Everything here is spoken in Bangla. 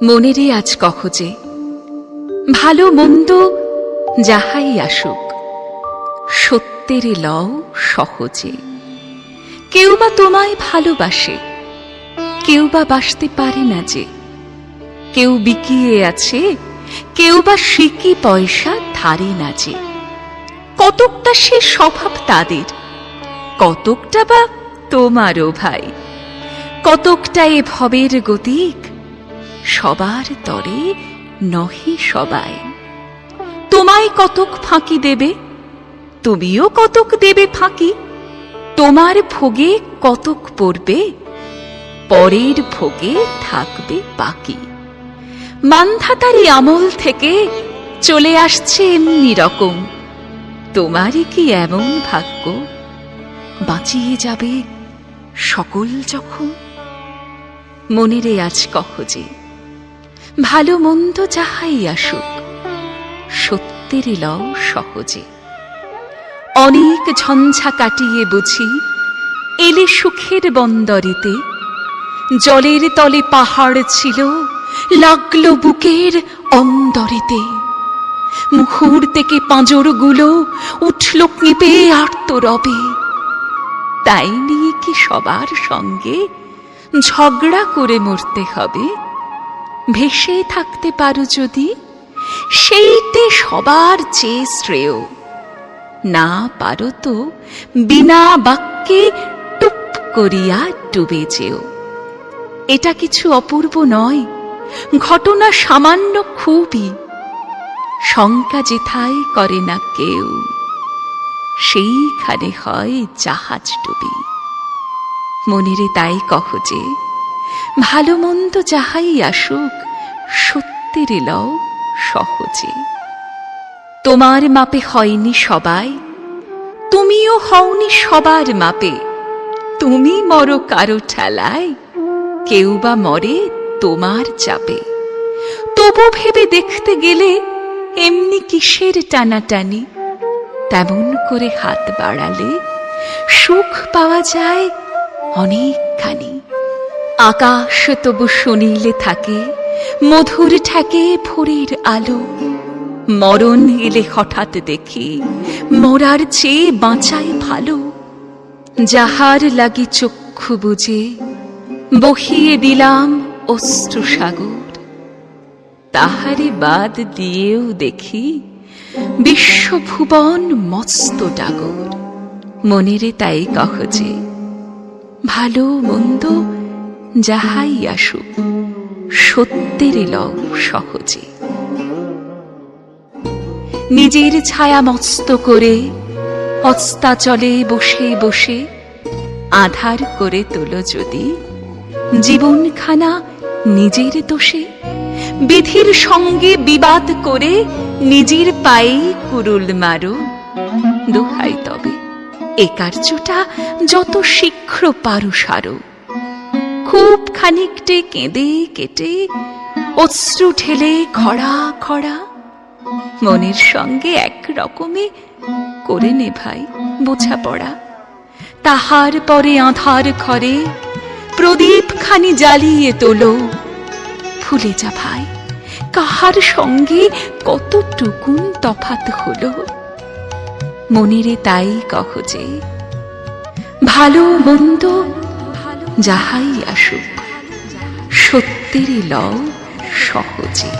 মনেরে আজ কহজে ভালো মন্দ যাহাই আসুক, সত্যের লও সহজে। কেউ বা তোমায় ভালোবাসে, কেউ বা বাসতে পারে না যে। কেউ বিকিয়ে আছে, কেউ বা সিকি পয়সা ধারে না যে। কতকটা সে স্বভাব তাদের, কতকটা বা তোমারও ভাই। কতকটা এ ভবের গতিক, সবার তরে নহে সবাই। তোমায় কতক ফাঁকি দেবে, তুমিও কতক দেবে ফাঁকি। তোমার ভোগে কতক পড়বে, পরের ভোগে থাকবে বাকি। মান্ধাতারি আমল থেকে চলে আসছে এমনি রকম। তোমারই কি এমন ভাগ্য, বাঁচিয়ে যাবে সকল যখন। মনেরে আজ কহজে ভালো মন্দ যাহাই আসুক, সত্যের লও সহজে। অনেক ঝঞ্ঝা কাটিয়ে বুঝি এলে সুখের বন্দরেতে। জলের তলে পাহাড় ছিল, লাগলো বুকের অন্দরেতে। মুহূর্তেকে পাঁজরগুলো উঠল কেঁপে আর্তরবে। তাই নিয়ে কি সবার সঙ্গে ঝগড়া করে মরতে হবে? ভেসে থাকতে পারো যদি, সেইটে সবার চেয়ে শ্রেয়। না পারো তো বিনা বাক্যে টুপ করিয়া ডুবে যেও। এটা কিছু অপূর্ব নয়, ঘটনা সামান্য খুবই। শঙ্কা যেথায় করে না কেউ, সেইখানে হয় জাহাজ ডুবি। মনেরে তাই কহজে ভালো মন্দ যাহাই আসুক, সত্যের লও সহজে। তোমার মাপে হয়নি সবাই, তুমিও হওনি সবার মাপে। তুমি মরো কারো ঠেলায়, কেউ বা মরে তোমার চাপে। তবু ভেবে দেখতে গেলে এমনি কিসের টানাটানি। তেমন করে হাত বাড়ালে সুখ পাওয়া যায় অনেকখানি। আকাশ তবু সুনীলে থাকে, মধুর ঠেকে ভোরের আলো। মরণ এলে হঠাৎ দেখি মরার চেয়ে বাঁচাই ভালো। যাহার লাগি চক্ষু বুজে বহিয়ে দিলাম অশ্রু সাগর, তাহারে বাদ দিয়েও দেখি বিশ্বভুবন মস্ত ডাগর। মনেরে তাই কহজে ভালো মন্দ যাহাই আসুক, সত্যের লও সহজে। নিজের ছায়া মস্ত করে অস্তাচলে বসে বসে আধার করে তোলো যদি জীবনখানা নিজের দোষে। বিধির সঙ্গে বিবাদ করে নিজের পায়ে কুরুল মারো। দোহাই তবে এ কার্যটা যত শীঘ্র পারো সারো। খুব খানিকটে কেঁদে কেটে অশ্রু ঢেলে খড়া খড়া মনের সঙ্গে এক রকমে করে নে ভাই বোঝাপড়া। তাহার পরে আঁধার ঘরে প্রদীপ খানি জ্বালিয়ে তোলো। ভুলে যা ভাই কাহার সঙ্গে কতটুকুন তফাৎ হলো। মনেরে তাই কহজে ভালো মন্দ যাহাই আসুক, সত্যের লও সহজে।